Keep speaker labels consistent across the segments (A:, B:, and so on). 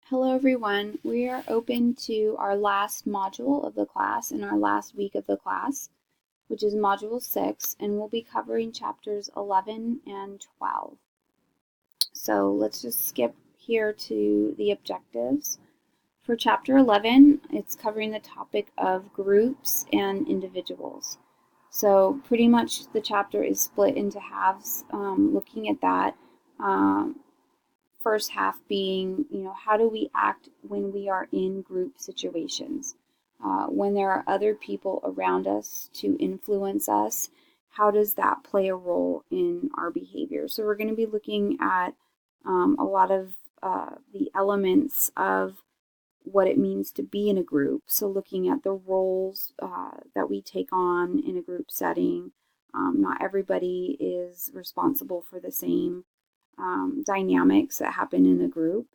A: Hello everyone, we are open to our last module of the class and our last week of the class, which is Module 6, and we'll be covering chapters 11 and 12. So let's just skip here to the objectives. For chapter 11, it's covering the topic of groups and individuals. So pretty much the chapter is split into halves, looking at that. First half being, how do we act when we are in group situations? When there are other people around us to influence us, how does that play a role in our behavior? So we're going to be looking at a lot of the elements of what it means to be in a group. So looking at the roles that we take on in a group setting. Not everybody is responsible for the same dynamics that happen in the group.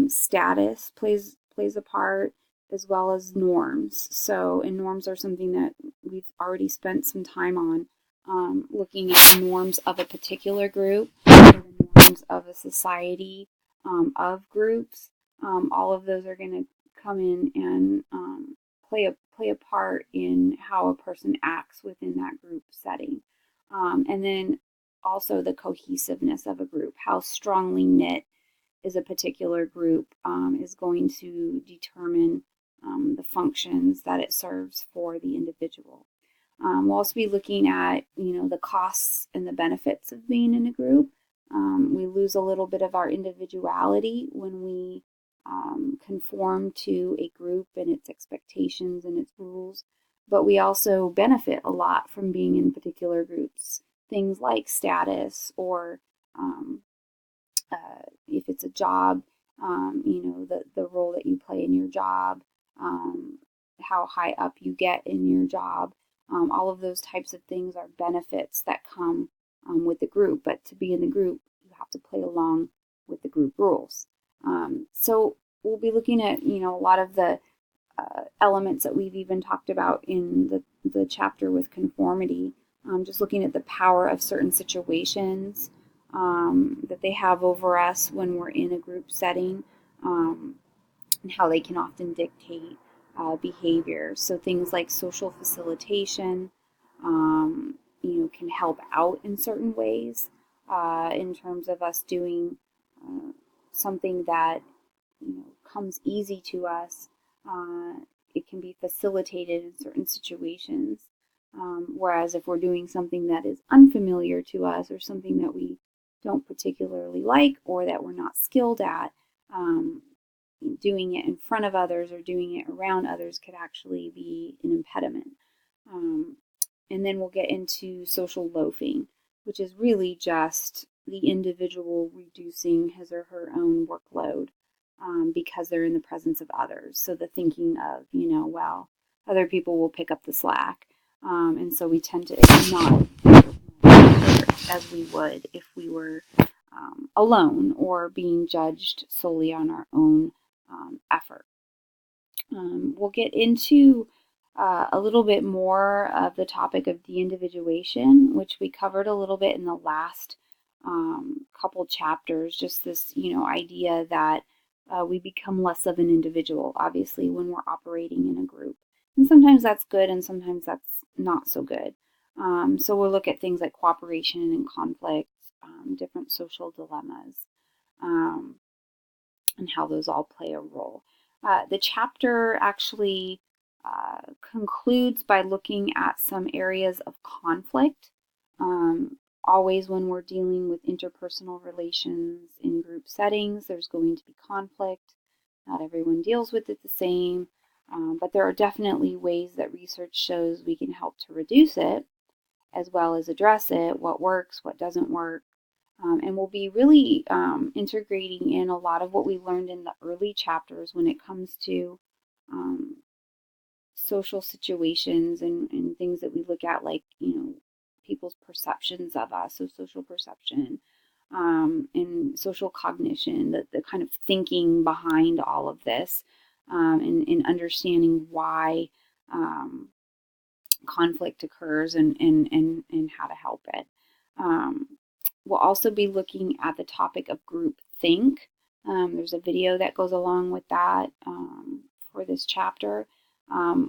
A: Status plays a part, as well as norms. So, and norms are something that we've already spent some time on, looking at norms of a particular group, or the norms of a society, of groups. All of those are going to come in and play a part in how a person acts within that group setting. And then also the cohesiveness of a group, how strongly knit is a particular group, is going to determine the functions that it serves for the individual. We'll also be looking at, the costs and the benefits of being in a group. We lose a little bit of our individuality when we conform to a group and its expectations and its rules, but we also benefit a lot from being in particular groups. Things like status, or if it's a job, the role that you play in your job, how high up you get in your job. All of those types of things are benefits that come with the group. But to be in the group, you have to play along with the group rules. So we'll be looking at, a lot of the elements that we've even talked about in the chapter with conformity. Just looking at the power of certain situations that they have over us when we're in a group setting, and how they can often dictate behavior. So things like social facilitation, can help out in certain ways, in terms of us doing something that comes easy to us. It can be facilitated in certain situations. Whereas if we're doing something that is unfamiliar to us, or something that we don't particularly like, or that we're not skilled at, doing it in front of others or doing it around others could actually be an impediment. And then we'll get into social loafing, which is really just the individual reducing his or her own workload, because they're in the presence of others. So the thinking of, well, other people will pick up the slack. And so we tend to not as we would if we were alone or being judged solely on our own effort. We'll get into a little bit more of the topic of de-individuation, which we covered a little bit in the last couple chapters. Just this, idea that we become less of an individual, obviously, when we're operating in a group. And sometimes that's good, and sometimes that's not so good. So we'll look at things like cooperation and conflict, different social dilemmas, and how those all play a role. The chapter actually concludes by looking at some areas of conflict. Always when we're dealing with interpersonal relations in group settings, there's going to be conflict. Not everyone deals with it the same, but there are definitely ways that research shows we can help to reduce it, as well as address it, what works, what doesn't work. And we'll be really integrating in a lot of what we learned in the early chapters when it comes to social situations and things that we look at, like, people's perceptions of us, so social perception, and social cognition, the kind of thinking behind all of this, and understanding why conflict occurs, and how to help it. We'll also be looking at the topic of group think, There's a video that goes along with that for this chapter.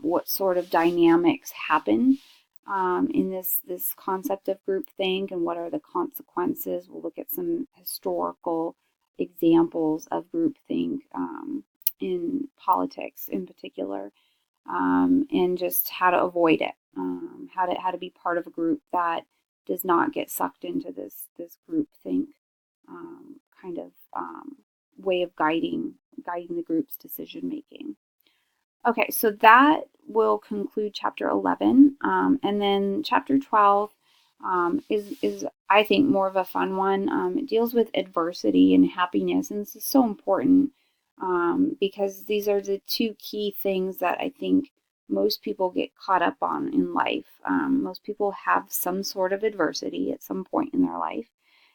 A: What sort of dynamics happen in this concept of groupthink, and what are the consequences. We'll look at some historical examples of groupthink in politics in particular, and just how to avoid it, how to be part of a group that does not get sucked into this groupthink kind of way of guiding the group's decision making. Okay, so that will conclude chapter 11, and then chapter 12 is I think more of a fun one. It deals with adversity and happiness, and this is so important because these are the two key things that I think most people get caught up on in life. Most people have some sort of adversity at some point in their life,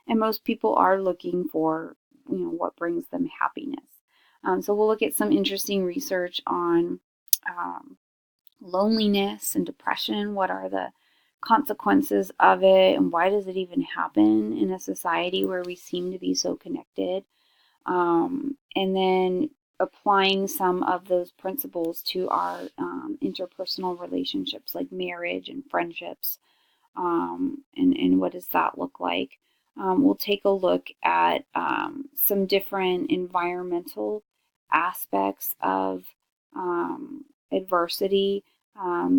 A: and most people are looking for what brings them happiness. So we'll look at some interesting research on loneliness and depression. What are the consequences of it, and why does it even happen in a society where we seem to be so connected? And then applying some of those principles to our interpersonal relationships like marriage and friendships, and what does that look like? We'll take a look at some different environmental aspects of adversity,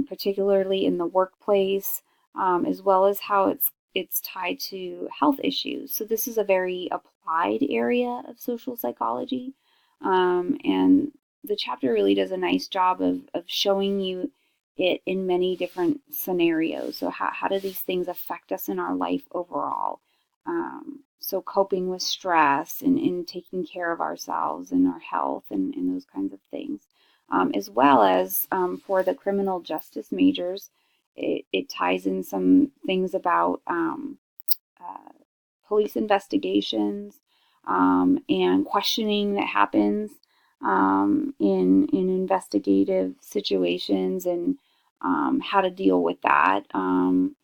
A: particularly in the workplace, as well as how it's tied to health issues. So this is a very applied area of social psychology, and the chapter really does a nice job of showing you it in many different scenarios. So how do these things affect us in our life overall? So coping with stress and taking care of ourselves and our health and those kinds of things. As well as for the criminal justice majors, it ties in some things about police investigations and questioning that happens in investigative situations, and how to deal with that, and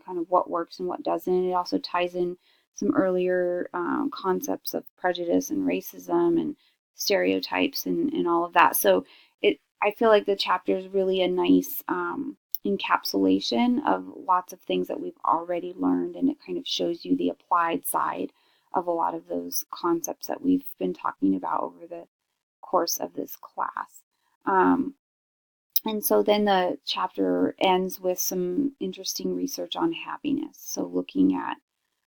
A: kind of what works and what doesn't. It also ties in some earlier concepts of prejudice and racism and stereotypes and all of that. So I feel like the chapter is really a nice encapsulation of lots of things that we've already learned, and it kind of shows you the applied side of a lot of those concepts that we've been talking about over the course of this class. And so then the chapter ends with some interesting research on happiness. So looking at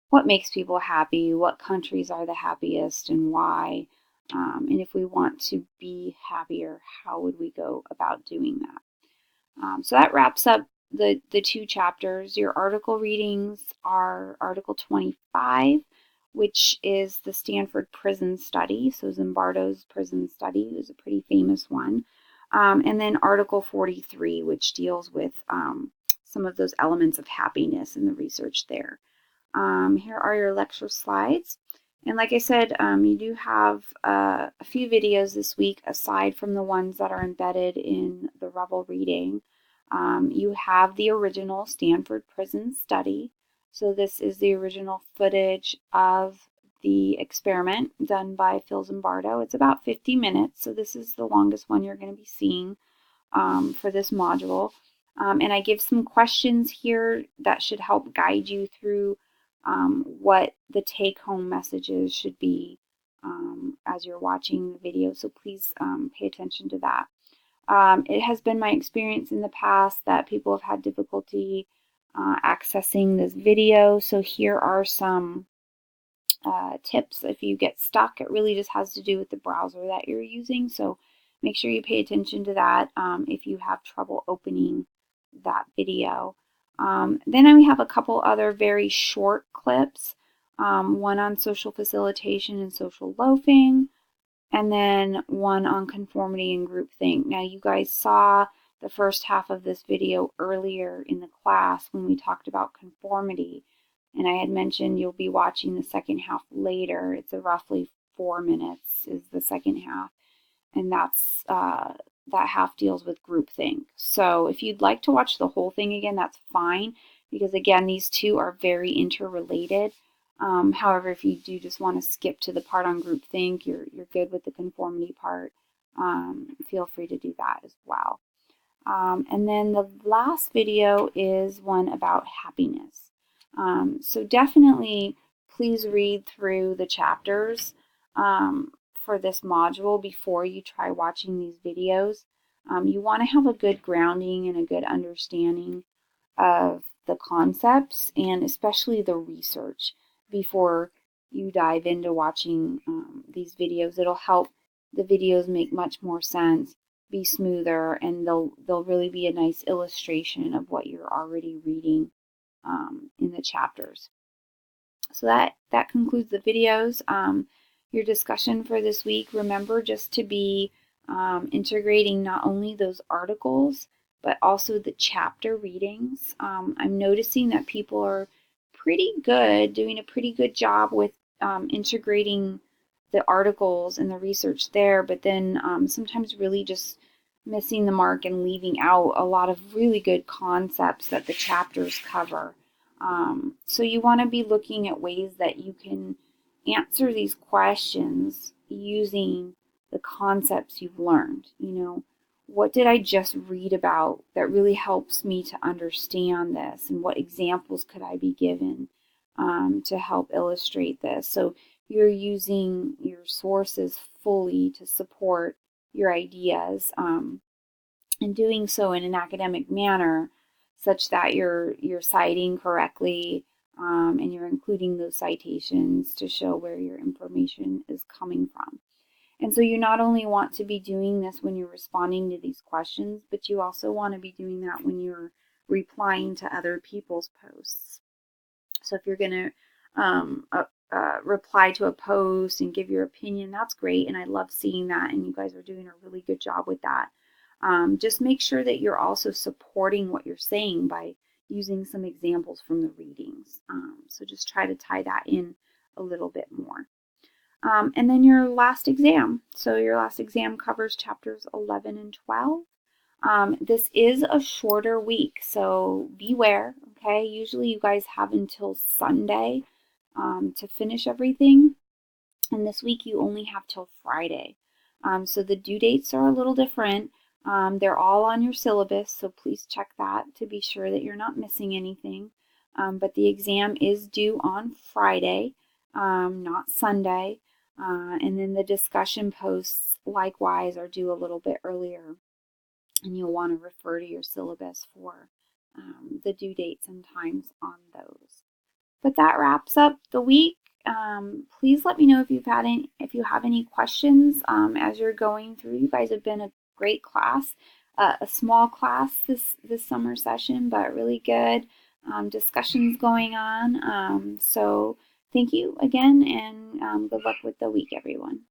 A: what makes people happy, what countries are the happiest and why, and if we want to be happier, how would we go about doing that? So that wraps up the two chapters. Your article readings are Article 25, which is the Stanford Prison Study. So Zimbardo's prison study is a pretty famous one. And then Article 43, which deals with some of those elements of happiness and the research there. Here are your lecture slides. And like I said, you do have a few videos this week aside from the ones that are embedded in the Rebel reading. You have the original Stanford Prison Study. So this is the original footage of the experiment done by Phil Zimbardo. It's about 50 minutes, so this is the longest one you're going to be seeing for this module. And I give some questions here that should help guide you through what the take-home messages should be as you're watching the video, so please pay attention to that. It has been my experience in the past that people have had difficulty accessing this video, so here are some tips if you get stuck. It really just has to do with the browser that you're using, so make sure you pay attention to that if you have trouble opening that video. Then we have a couple other very short clips, one on social facilitation and social loafing, and then one on conformity and groupthink. Now you guys saw the first half of this video earlier in the class when we talked about conformity, and I had mentioned you'll be watching the second half later. It's a roughly 4 minutes is the second half, and that's that half deals with groupthink. So if you'd like to watch the whole thing again, that's fine, because again, these two are very interrelated. However, if you do just want to skip to the part on groupthink, you're good with the conformity part, feel free to do that as well. And then the last video is one about happiness. So definitely please read through the chapters for this module before you try watching these videos. You want to have a good grounding and a good understanding of the concepts and especially the research before you dive into watching these videos. It'll help the videos make much more sense, be smoother, and they'll really be a nice illustration of what you're already reading in the chapters. So that concludes the videos. Your discussion for this week, remember just to be integrating not only those articles, but also the chapter readings. I'm noticing that people are pretty good, doing a pretty good job with integrating the articles and the research there, but then sometimes really just missing the mark and leaving out a lot of really good concepts that the chapters cover. So you want to be looking at ways that you can answer these questions using the concepts you've learned. What did I just read about that really helps me to understand this, and what examples could I be given to help illustrate this? So you're using your sources fully to support your ideas, and doing so in an academic manner such that you're citing correctly, and you're including those citations to show where your information is coming from. And so you not only want to be doing this when you're responding to these questions, but you also want to be doing that when you're replying to other people's posts. So if you're going to reply to a post and give your opinion, that's great. And I love seeing that. And you guys are doing a really good job with that. Just make sure that you're also supporting what you're saying by using some examples from the readings. So just try to tie that in a little bit more. And then your last exam. So your last exam covers chapters 11 and 12. This is a shorter week, so beware, okay? Usually you guys have until Sunday to finish everything. And this week you only have till Friday. So the due dates are a little different. They're all on your syllabus, so please check that to be sure that you're not missing anything. But the exam is due on Friday, not Sunday. And then the discussion posts likewise are due a little bit earlier. And you'll want to refer to your syllabus for the due dates and times on those. But that wraps up the week. Please let me know if you have any questions as you're going through. You guys have been a great class, a small class this summer session, but really good discussions going on. So thank you again, and good luck with the week, everyone.